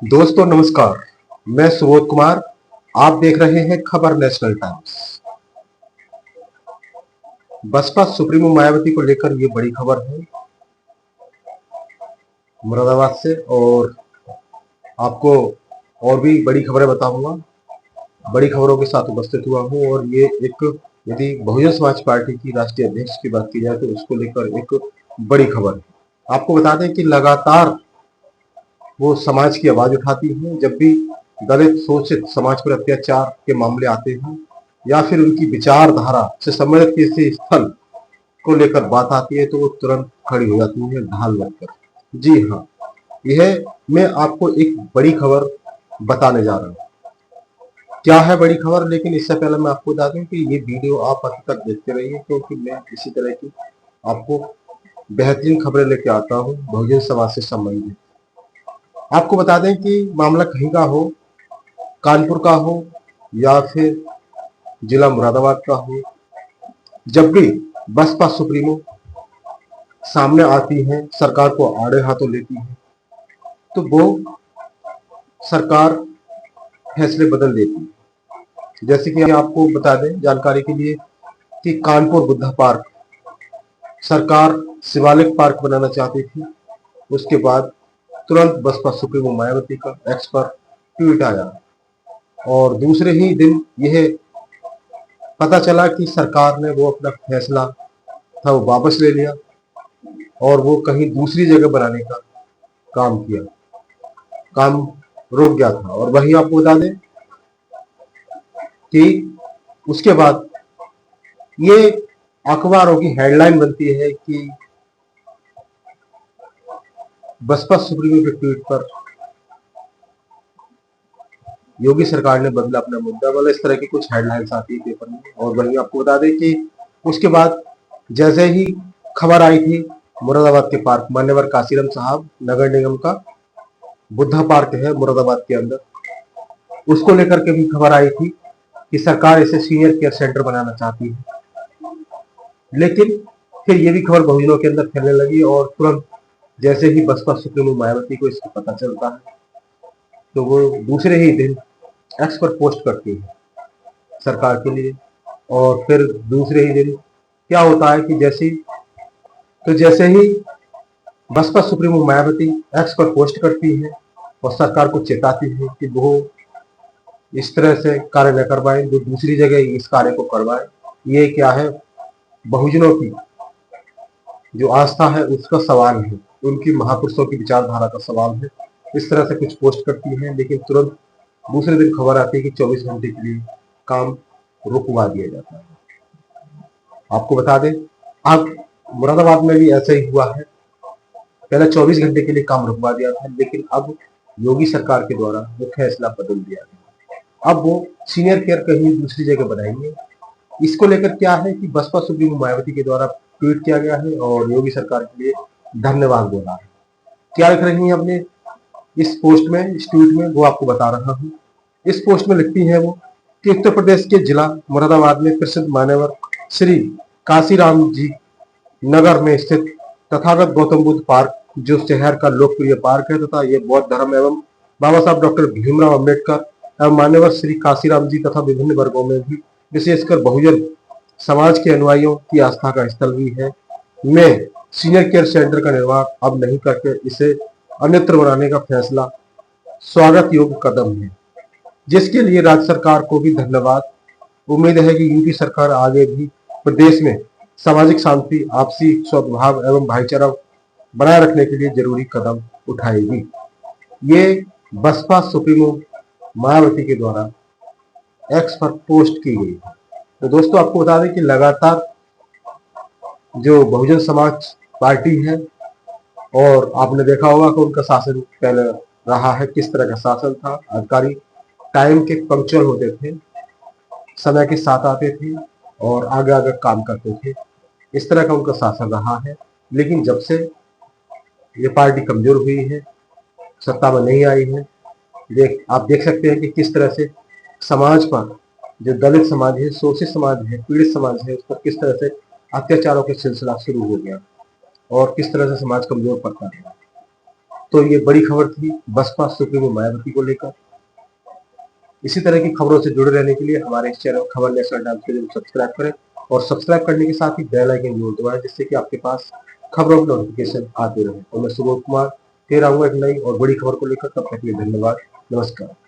दोस्तों नमस्कार। मैं सुबोध कुमार। आप देख रहे हैं खबर National Times. Baspa supremo Mayawati को लेकर ये बड़ी खबर है मुरादाबाद से, और आपको और भी बड़ी खबरें बताऊंगा। बड़ी खबरों के साथ उपस्थित हुआ हूं, और ये एक, यदि बहुजन समाज पार्टी की राष्ट्रीय अध्यक्ष की बात की जाए तो उसको लेकर एक बड़ी खबर है। आपको बता दें कि लगातार वो समाज की आवाज उठाती हैं जब भी दलित शोषित समाज पर अत्याचार के मामले आते हैं, या फिर उनकी विचारधारा से संबंधित किसी स्थल को लेकर बात आती है, तो वो तुरंत खड़ी हो जाती है ढाल बनकर। जी हाँ, यह मैं आपको एक बड़ी खबर बताने जा रहा हूँ। क्या है बड़ी खबर, लेकिन इससे पहले मैं आपको बता दूं कि ये वीडियो आप अंत तक देखते रहिए, क्योंकि मैं इसी तरह की आपको बेहतरीन खबरें लेके आता हूँ बहुजन समाज से संबंधित। आपको बता दें कि मामला कहीं का हो, कानपुर का हो या फिर जिला मुरादाबाद का हो, जब भी बसपा सुप्रीमो सामने आती है, सरकार को आड़े हाथों लेती है, तो वो सरकार फैसले बदल देती है। जैसे कि आपको बता दें जानकारी के लिए कि कानपुर बुद्धा पार्क सरकार शिवालिक पार्क बनाना चाहती थी। उसके बाद तुरंत बसपा सुप्रीमो मायावती का एक्स पर ट्वीट आया, और दूसरे ही दिन यह पता चला कि सरकार ने वो अपना फैसला था वो वापस ले लिया, और वो कहीं दूसरी जगह बनाने का काम किया। काम रुक गया था। और वही आपको बता दें कि उसके बाद ये अखबारों की हेडलाइन बनती है कि बसपा सुप्रीमो के ट्वीट पर योगी सरकार ने बदला अपना मुद्दा, वाला इस तरह की कुछ हेडलाइंस आती है पेपर में। और वहीं आपको बता दें कि उसके बाद जैसे ही खबर आई थी मुरादाबाद के पार्क, मान्यवर काशीराम साहब नगर निगम का बुद्धा पार्क है मुरादाबाद के अंदर, उसको लेकर के भी खबर आई थी कि सरकार इसे सीनियर केयर सेंटर बनाना चाहती है। लेकिन फिर ये भी खबर बहुजनों के अंदर फैलने लगी, और तुरंत जैसे ही बसपा सुप्रीमो मायावती को इसका पता चलता है, तो वो दूसरे ही दिन एक्स पर पोस्ट करती है सरकार के लिए। और फिर दूसरे ही दिन क्या होता है कि जैसे ही बसपा सुप्रीमो मायावती एक्स पर पोस्ट करती है और सरकार को चेताती है कि वो इस तरह से कार्य न करवाए, जो दूसरी जगह इस कार्य को करवाए। ये क्या है, बहुजनों की जो आस्था है उसका सवाल है, उनकी महापुरुषों की विचारधारा का सवाल है। इस तरह से कुछ पोस्ट करती है, लेकिन तुरंत दूसरे दिन खबर आती है कि 24 घंटे के लिए काम रुकवा दिया जाता है। आपको बता दें अब मुरादाबाद में भी ऐसा ही हुआ है। पहले 24 घंटे के लिए काम रुकवा दिया था, लेकिन अब योगी सरकार के द्वारा वो फैसला बदल दिया गया। अब वो सीनियर केयर कहीं दूसरी जगह बनाएंगे। इसको लेकर क्या है कि बसपा सुप्रीमो मायावती के द्वारा ट्वीट किया गया है, और योगी सरकार के लिए धन्यवाद बोला है। क्या लिख रही है अपने इस पोस्ट में, इस ट्वीट में, वो आपको बता रहा हूँ। इस पोस्ट में लिखती है वो कि उत्तर प्रदेश के जिला मुरादाबाद में प्रसिद्ध मान्यवर श्री काशीराम जी नगर में स्थित तथागत गौतम बुद्ध पार्क, जो शहर का लोकप्रिय पार्क है तथा ये बौद्ध धर्म एवं बाबा साहब डॉक्टर भीमराव अंबेडकर एवं मान्यवर श्री काशीराम जी तथा विभिन्न वर्गों में भी, विशेषकर बहुजन समाज के अनुयायियों की आस्था का स्थल भी है, में सीनियर केयर सेंटर का निर्माण अब नहीं करके इसे अन्यत्र बनाने का फैसला स्वागत योग्य कदम है, जिसके लिए राज्य सरकार को भी धन्यवाद। उम्मीद है कि यूपी सरकार आगे भी प्रदेश में सामाजिक शांति, आपसी सद्भाव एवं भाईचारा बनाए रखने के लिए जरूरी कदम उठाएगी। ये बसपा सुप्रीमो मायावती के द्वारा एक्स पर पोस्ट की गई है। तो दोस्तों आपको बता दें कि लगातार जो बहुजन समाज पार्टी है, और आपने देखा होगा कि उनका शासन पहले रहा है, किस तरह का शासन था। अधिकारी टाइम के पंक्चुअल होते थे, समय के साथ आते थे और आगे आगे काम करते थे। इस तरह का उनका शासन रहा है। लेकिन जब से ये पार्टी कमजोर हुई है, सत्ता में नहीं आई है, आप देख सकते हैं कि किस तरह से समाज पर, जो दलित समाज है, शोषित समाज है, पीड़ित समाज है, उस पर किस तरह से अत्याचारों का सिलसिला शुरू हो गया, और किस तरह से समाज कमजोर पड़ता है। तो ये बड़ी खबर थी बसपा सुप्रीमो मायावती को लेकर। इसी तरह की खबरों से जुड़े रहने के लिए हमारे इस चैनल खबर नेशनल टाइम्स के लिए सब्सक्राइब करें और सब्सक्राइब करने के साथ ही बेल आइकन जरूर दबाएं, जिससे कि आपके पास खबरों की नोटिफिकेशन आते रहे। और मैं सुबोध कुमार फिर आऊंगा एक नई और बड़ी खबर को लेकर। तब तक के लिए धन्यवाद। नमस्कार।